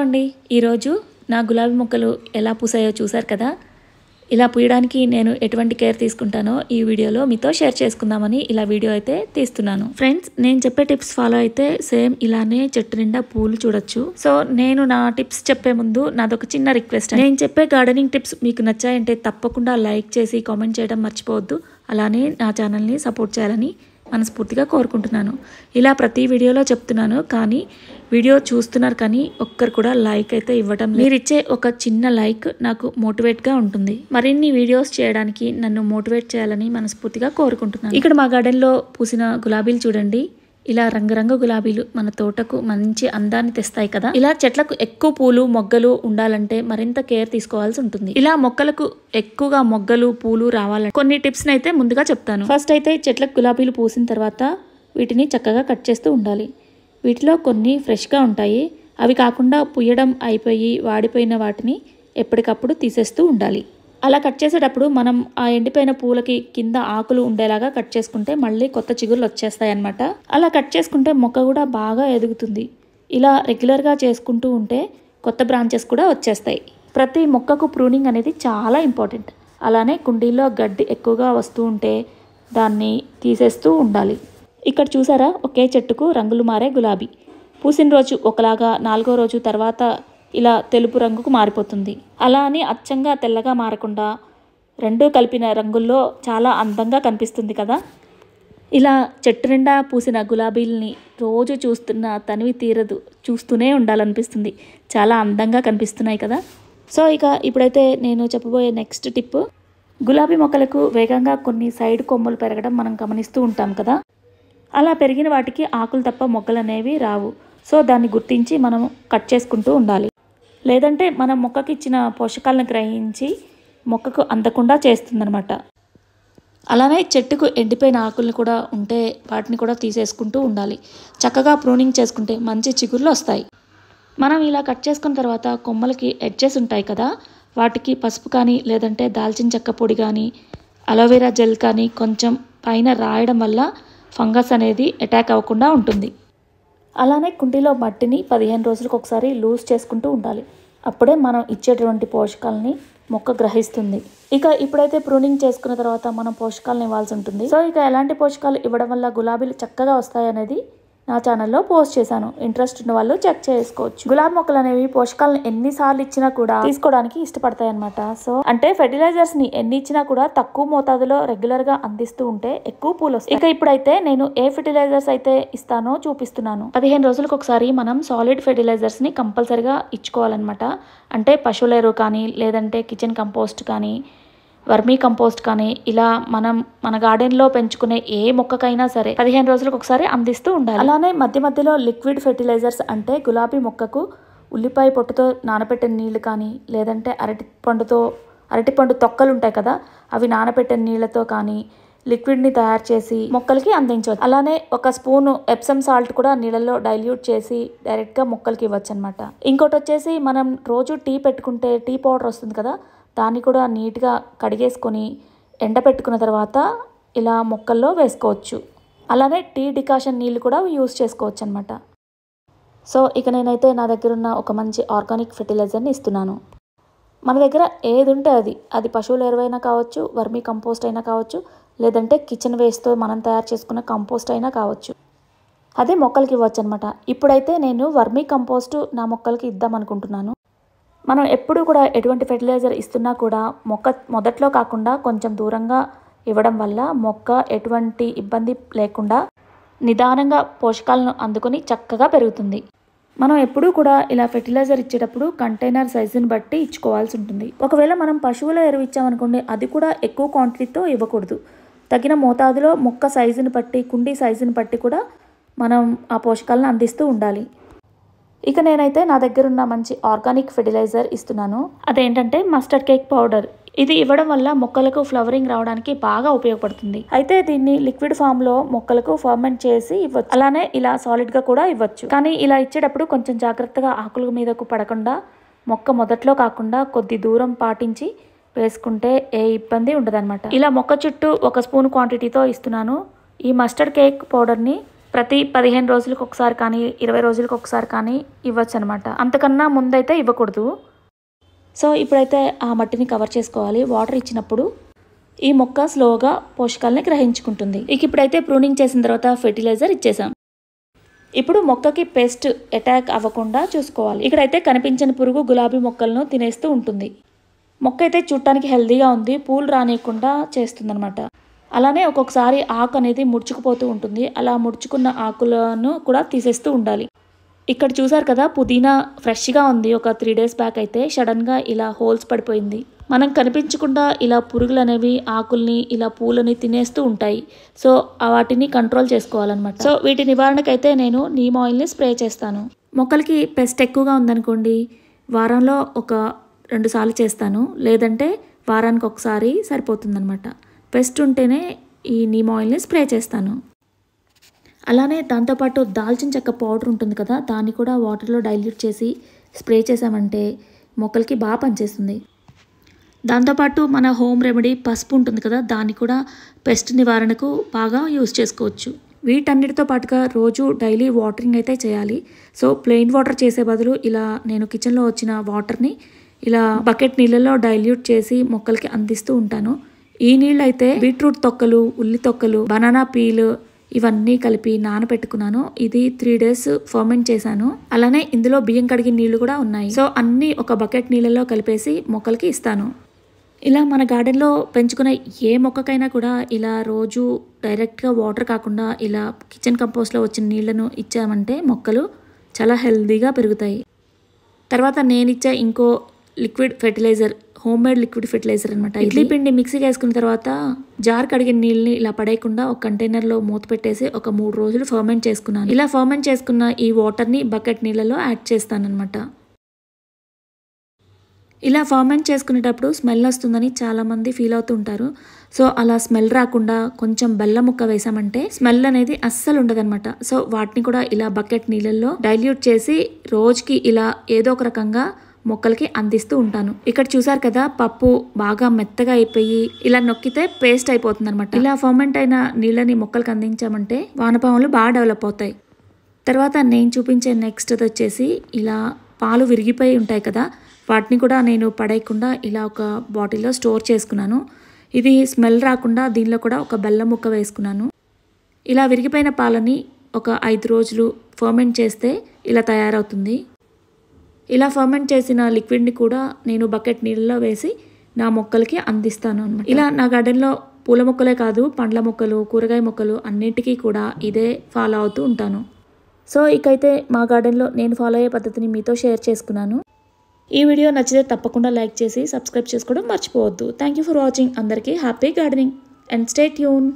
అండి, ఈరోజు నా గులాబీ మొక్కలు ఎలా పూసాయో చూసారు కదా. ఇలా పూయడానికి నేను ఎటువంటి కేర్ తీసుకుంటానో ఈ వీడియోలో మీతో షేర్ చేసుకుందామని ఇలా వీడియో అయితే తీస్తున్నాను. ఫ్రెండ్స్, నేను చెప్పే టిప్స్ ఫాలో అయితే సేమ్ ఇలానే చెట్టు నిండా పూలు చూడొచ్చు. సో నేను నా టిప్స్ చెప్పే ముందు నాదొక చిన్న రిక్వెస్ట్. నేను చెప్పే గార్డెనింగ్ టిప్స్ మీకు నచ్చాయంటే తప్పకుండా లైక్ చేసి కామెంట్ చేయడం మర్చిపోవద్దు. అలానే నా ఛానల్ని సపోర్ట్ చేయాలని మనస్ఫూర్తిగా కోరుకుంటున్నాను. ఇలా ప్రతి వీడియోలో చెప్తున్నాను, కానీ వీడియో చూస్తున్నారు కానీ ఒక్కరు కూడా లైక్ అయితే ఇవ్వడం. మీరు ఇచ్చే ఒక చిన్న లైక్ నాకు మోటివేట్గా ఉంటుంది. మరిన్ని వీడియోస్ చేయడానికి నన్ను మోటివేట్ చేయాలని మనస్ఫూర్తిగా కోరుకుంటున్నాను. ఇక్కడ మా గార్డెన్లో పూసిన గులాబీలు చూడండి. ఇలా రంగురంగు గులాబీలు మన తోటకు మంచి అందాన్ని తెస్తాయి కదా. ఇలా చెట్లకు ఎక్కువ పూలు మొగ్గలు ఉండాలంటే మరింత కేర్ తీసుకోవాల్సి ఉంటుంది. ఇలా మొక్కలకు ఎక్కువగా మొగ్గలు పూలు రావాలంటే కొన్ని టిప్స్ అయితే ముందుగా చెప్తాను. ఫస్ట్ అయితే చెట్లకు గులాబీలు పూసిన తర్వాత వీటిని చక్కగా కట్ చేస్తూ ఉండాలి. వీటిలో కొన్ని ఫ్రెష్గా ఉంటాయి. అవి కాకుండా పుయ్యడం అయిపోయి వాడిపోయిన వాటిని ఎప్పటికప్పుడు తీసేస్తూ ఉండాలి. అలా కట్ చేసేటప్పుడు మనం ఆ ఎండిపోయిన పూలకి కింద ఆకులు ఉండేలాగా కట్ చేసుకుంటే మళ్ళీ కొత్త చిగుర్లు వచ్చేస్తాయి అన్నమాట. అలా కట్ చేసుకుంటే మొక్క కూడా బాగా ఎదుగుతుంది. ఇలా రెగ్యులర్గా చేసుకుంటూ ఉంటే కొత్త బ్రాంచెస్ కూడా వచ్చేస్తాయి. ప్రతి మొక్కకు ప్రూనింగ్ అనేది చాలా ఇంపార్టెంట్. అలానే కుండీల్లో గడ్డి ఎక్కువగా వస్తూ ఉంటే దాన్ని తీసేస్తూ ఉండాలి. ఇక్కడ చూసారా, ఒకే చెట్టుకు రంగులు మారే గులాబీ పూసిన రోజు ఒకలాగా, 4వ రోజు తర్వాత ఇలా తెలుపు రంగుకు మారిపోతుంది. అలా అని అచ్చంగా తెల్లగా మారకుండా రెండూ కలిపిన రంగుల్లో చాలా అందంగా కనిపిస్తుంది కదా. ఇలా చెట్టు నిండా పూసిన గులాబీలని రోజు చూస్తున్న తనివి తీరదు, చూస్తూనే ఉండాలనిపిస్తుంది. చాలా అందంగా కనిపిస్తున్నాయి కదా. సో ఇప్పుడైతే నేను చెప్పబోయే నెక్స్ట్ టిప్, గులాబీ మొక్కలకు వేగంగా కొన్ని సైడ్ కొమ్మలు పెరగడం మనం గమనిస్తూ ఉంటాం కదా. అలా పెరిగిన వాటికి ఆకులు తప్ప మొగ్గలు అనేవి రావు. సో దాన్ని గుర్తించి మనం కట్ చేసుకుంటూ ఉండాలి. లేదంటే మనం మొక్కకి ఇచ్చిన పోషకాలను గ్రహించి మొక్కకు అందకుండా చేస్తుందన్నమాట. అలానే చెట్టుకు ఎండిపోయిన ఆకులను కూడా ఉంటే వాటిని కూడా తీసేసుకుంటూ ఉండాలి. చక్కగా ప్రూనింగ్ చేసుకుంటే మంచి చిగుర్లు వస్తాయి. మనం ఇలా కట్ చేసుకున్న తర్వాత కొమ్మలకి ఎడ్జెస్ ఉంటాయి కదా, వాటికి పసుపు కానీ లేదంటే దాల్చిన చెక్క పొడి కానీ అలోవెరా జెల్ కానీ కొంచెం పైన రాయడం వల్ల ఫంగస్ అనేది అటాక్ అవ్వకుండా ఉంటుంది. అలానే కుండీలో మట్టిని 15 రోజులకు ఒకసారి లూజ్ చేసుకుంటూ ఉండాలి. అప్పుడే మనం ఇచ్చేటువంటి పోషకాలని మొక్క గ్రహిస్తుంది. ఇప్పుడైతే ప్రూనింగ్ చేసుకున్న తర్వాత మనం పోషకాలను ఇవ్వాల్సి ఉంటుంది. సో ఎలాంటి పోషకాలు ఇవ్వడం వల్ల గులాబీలు చక్కగా వస్తాయి అనేది నా ఛానల్లో పోస్ట్ చేశాను. ఇంట్రెస్ట్ ఉన్న వాళ్ళు చెక్ చేసుకోవచ్చు. గులాబీ మొక్కలు అనేవి పోషకాలను ఎన్నిసార్లు ఇచ్చినా కూడా తీసుకోవడానికి ఇష్టపడతాయి అన్నమాట. సో అంటే ఫెర్టిలైజర్స్ ని ఎన్ని ఇచ్చినా కూడా తక్కువ మోతాదులో రెగ్యులర్ గా అందిస్తూ ఉంటే ఎక్కువ పూలు వస్తాయి. ఇప్పుడైతే నేను ఏ ఫెర్టిలైజర్స్ అయితే ఇస్తానో చూపిస్తున్నాను. 15 రోజులకు ఒకసారి మనం సాలిడ్ ఫెర్టిలైజర్స్ ని కంపల్సరిగా ఇచ్చుకోవాలన్నమాట. అంటే పశువుల ఎరువు కానీ లేదంటే కిచెన్ కంపోస్ట్ కానీ వర్మీ కంపోస్ట్ కానీ ఇలా మనం మన గార్డెన్లో పెంచుకునే ఏ మొక్కకైనా సరే 15 రోజులకు ఒకసారి అందిస్తూ ఉండాలి. అలానే మధ్య మధ్యలో లిక్విడ్ ఫెర్టిలైజర్స్ అంటే గులాబీ మొక్కకు ఉల్లిపాయ పొట్టుతో నానబెట్టిన నీళ్లు కానీ లేదంటే అరటిపండు తొక్కలు ఉంటాయి కదా, అవి నానబెట్టిన నీళ్లతో కానీ లిక్విడ్ని తయారు చేసి మొక్కలకి అందించవచ్చు. అలానే ఒక స్పూను ఎప్సమ్ సాల్ట్ కూడా నీళ్ళలో డైల్యూట్ చేసి డైరెక్ట్గా మొక్కలకి ఇవ్వచ్చు అనమాట. ఇంకోటి వచ్చేసి మనం రోజు టీ పెట్టుకుంటే టీ పౌడర్ వస్తుంది కదా, దాన్ని కూడా నీట్గా కడిగేసుకొని ఎండబెట్టుకున్న తర్వాత ఇలా మొక్కల్లో వేసుకోవచ్చు. అలానే టీ డికాషన్ నీళ్ళు కూడా యూస్ చేసుకోవచ్చు అనమాట. సో నేనైతే నా దగ్గర ఉన్న ఒక మంచి ఆర్గానిక్ ఫెర్టిలైజర్ని ఇస్తున్నాను. మన దగ్గర ఏది ఉంటే అది పశువుల ఎరువైనా కావచ్చు, వర్మీ కంపోస్ట్ అయినా కావచ్చు, లేదంటే కిచెన్ వేస్ట్తో మనం తయారు చేసుకున్న కంపోస్ట్ అయినా కావచ్చు. అదే మొక్కలకి ఇవ్వచ్చు అనమాట. ఇప్పుడైతే నేను వర్మీ కంపోస్ట్ నా మొక్కలకి ఇద్దాం అనుకుంటున్నాను. మనం ఎప్పుడు కూడా ఎటువంటి ఫెర్టిలైజర్ ఇస్తున్నా కూడా మొక్క మొదట్లో కాకుండా కొంచెం దూరంగా ఇవ్వడం వల్ల మొక్క ఎటువంటి ఇబ్బంది లేకుండా నిదానంగా పోషకాలను అందుకొని చక్కగా పెరుగుతుంది. మనం ఎప్పుడూ కూడా ఇలా ఫెర్టిలైజర్ ఇచ్చేటప్పుడు కంటైనర్ సైజుని బట్టి ఇచ్చుకోవాల్సి ఉంటుంది. ఒకవేళ మనం పశువుల ఎరువు ఇచ్చామనుకోండి, అది కూడా ఎక్కువ క్వాంటిటీతో ఇవ్వకూడదు. తగిన మోతాదులో మొక్క సైజుని బట్టి కుండీ సైజుని బట్టి కూడా మనం ఆ పోషకాలను అందిస్తూ ఉండాలి. నేనైతే నా దగ్గర ఉన్న మంచి ఆర్గానిక్ ఫెర్టిలైజర్ ఇస్తున్నాను. అదేంటంటే మస్టర్డ్ కేక్ పౌడర్. ఇది ఇవ్వడం వల్ల మొక్కలకు ఫ్లవరింగ్ రావడానికి బాగా ఉపయోగపడుతుంది. అయితే దీన్ని లిక్విడ్ ఫామ్ లో మొక్కలకు ఫర్మెంట్ చేసి ఇవ్వచ్చు. అలానే ఇలా సాలిడ్ గా కూడా ఇవ్వచ్చు. కానీ ఇలా ఇచ్చేటప్పుడు కొంచెం జాగ్రత్తగా ఆకుల మీదకు పడకుండా మొక్క మొదట్లో కాకుండా కొద్ది దూరం పాటించి వేసుకుంటే ఏ ఇబ్బంది ఉండదన్నమాట. ఇలా మొక్క చుట్టూ 1 స్పూన్ క్వాంటిటీతో ఇస్తున్నాను. ఈ మస్టర్డ్ కేక్ పౌడర్ని ప్రతి 15 రోజులకు ఒకసారి కానీ 20 రోజులకు ఒకసారి కానీ ఇవ్వచ్చు అనమాట. అంతకన్నా ముందైతే ఇవ్వకూడదు. సో ఇప్పుడైతే ఆ మట్టిని కవర్ చేసుకోవాలి. వాటర్ ఇచ్చినప్పుడు ఈ మొక్క స్లోగా పోషకాలని గ్రహించుకుంటుంది. ఇప్పుడైతే ప్రూనింగ్ చేసిన తర్వాత ఫెర్టిలైజర్ ఇచ్చేసాం. ఇప్పుడు మొక్కకి పెస్ట్ అటాక్ అవ్వకుండా చూసుకోవాలి. ఇక్కడైతే కనిపించని పురుగు గులాబీ మొక్కలను తినేస్తూ ఉంటుంది. మొక్క అయితే చూడటానికి హెల్దీగా ఉంది, పూలు రానియకుండా చేస్తుందన్నమాట. అలానే ఒక్కొక్కసారి ఆకు అనేది ముడుచుకుపోతూ ఉంటుంది. అలా ముడుచుకున్న ఆకులను కూడా తీసేస్తూ ఉండాలి. ఇక్కడ చూసారు కదా, పుదీనా ఫ్రెష్గా ఉంది. ఒక 3 days బ్యాక్ అయితే సడన్గా ఇలా హోల్స్ పడిపోయింది. మనం కనిపించకుండా ఇలా పురుగులు అనేవి ఆకుల్ని ఇలా పూలని తినేస్తూ ఉంటాయి. సో వాటిని కంట్రోల్ చేసుకోవాలన్నమాట. సో వీటి నివారణకైతే నేను నీమ్ ఆయిల్ని స్ప్రే చేస్తాను. మొక్కలకి పెస్ట్ ఎక్కువగా ఉందనుకోండి, వారంలో ఒక 2 సార్లు చేస్తాను, లేదంటే వారానికి ఒకసారి సరిపోతుందన్నమాట. పెస్ట్ ఉంటేనే ఈ నీమ్ ఆయిల్ని స్ప్రే చేస్తాను. అలానే దాంతోపాటు దాల్చిన చెక్క పౌడర్ ఉంటుంది కదా, దాన్ని కూడా వాటర్లో డైల్యూట్ చేసి స్ప్రే చేసామంటే మొక్కలకి బాగా పనిచేస్తుంది. దాంతోపాటు మన హోమ్ రెమెడీ పసుపు ఉంటుంది కదా, దాన్ని కూడా పెస్ట్ నివారణకు బాగా యూజ్ చేసుకోవచ్చు. వీటన్నిటితో పాటుగా రోజు డైలీ వాటరింగ్ అయితే చేయాలి. సో ప్లెయిన్ వాటర్ చేసే బదులు ఇలా నేను కిచెన్లో వచ్చిన వాటర్ని ఇలా బకెట్ నీళ్ళలో డైల్యూట్ చేసి మొక్కలకి అందిస్తూ ఉంటాను. ఈ నీళ్ళు అయితే బీట్రూట్ తొక్కలు, ఉల్లి తొక్కలు, బనానా పీల్ ఇవన్నీ కలిపి నానబెట్టుకున్నాను. ఇది 3 days ఫర్మెంట్ చేశాను. అలానే ఇందులో బియ్యం కడిగిన నీళ్లు కూడా ఉన్నాయి. సో అన్నీ ఒక బకెట్ నీళ్ళలో కలిపేసి మొక్కలకి ఇస్తాను. ఇలా మన గార్డెన్లో పెంచుకునే ఏ మొక్కకైనా కూడా ఇలా రోజు డైరెక్ట్గా వాటర్ కాకుండా ఇలా కిచెన్ కంపోస్ట్లో వచ్చిన నీళ్లను ఇచ్చామంటే మొక్కలు చాలా హెల్దీగా పెరుగుతాయి. తర్వాత నేను ఇచ్చే ఇంకో liquid fertiliser, home made liquid fertiliser అనమాట. ఇడ్లీ పిండి మిక్సీకి వేసుకున్న తర్వాత జార్ కడిగిన నీళ్ళని ఇలా పడేయకుండా ఒక కంటైనర్లో మూత పెట్టేసి ఒక 3 రోజులు ఫర్మెంట్ చేసుకున్నాను. ఇలా ఫర్మెంట్ చేసుకున్న ఈ వాటర్ని బకెట్ నీళ్ళలో యాడ్ చేస్తాను అనమాట. ఇలా ఫర్మెంట్ చేసుకునేటప్పుడు స్మెల్ వస్తుందని చాలామంది ఫీల్ అవుతూ ఉంటారు. సో అలా స్మెల్ రాకుండా కొంచెం బెల్లం ముక్క వేసామంటే స్మెల్ అనేది అస్సలు ఉండదన్నమాట. సో వాటిని కూడా ఇలా బకెట్ నీళ్ళల్లో డైల్యూట్ చేసి రోజుకి ఇలా ఏదో ఒక రకంగా మొక్కలకి అందిస్తూ ఉంటాను. ఇక్కడ చూసారు కదా, పప్పు బాగా మెత్తగా అయిపోయి ఇలా నొక్కితే పేస్ట్ అయిపోతుంది అనమాట. ఇలా ఫర్మెంట్ అయిన నీళ్ళని మొక్కలకి అందించామంటే వానపాములు బాగా డెవలప్ అవుతాయి. తర్వాత నేను చూపించే నెక్స్ట్ వచ్చేసి ఇలా పాలు విరిగిపోయి ఉంటాయి కదా, వాటిని కూడా నేను పడేయకుండా ఇలా ఒక బాటిల్లో స్టోర్ చేసుకున్నాను. ఇది స్మెల్ రాకుండా దీనిలో కూడా ఒక బెల్లం ముక్క వేసుకున్నాను. ఇలా విరిగిపోయిన పాలని ఒక 5 రోజులు ఫర్మెంట్ చేస్తే ఇలా తయారవుతుంది. ఇలా ఫర్మెంట్ చేసిన లిక్విడ్ని కూడా నేను బకెట్ నీళ్ళలో వేసి నా మొక్కలకి అందిస్తాను అన్నమాట. ఇలా నా గార్డెన్లో పూల మొక్కలే కాదు, పండ్ల మొక్కలు, కూరగాయ మొక్కలు అన్నిటికీ కూడా ఇదే ఫాలో అవుతూ ఉంటాను. సో ఇకైతే మా గార్డెన్లో నేను ఫాలో అయ్యే పద్ధతిని మీతో షేర్ చేసుకున్నాను. ఈ వీడియో నచ్చితే తప్పకుండా లైక్ చేసి సబ్స్క్రైబ్ చేసుకోవడం మర్చిపోవద్దు. Thank you for watching. అందరికీ happy gardening and stay tune.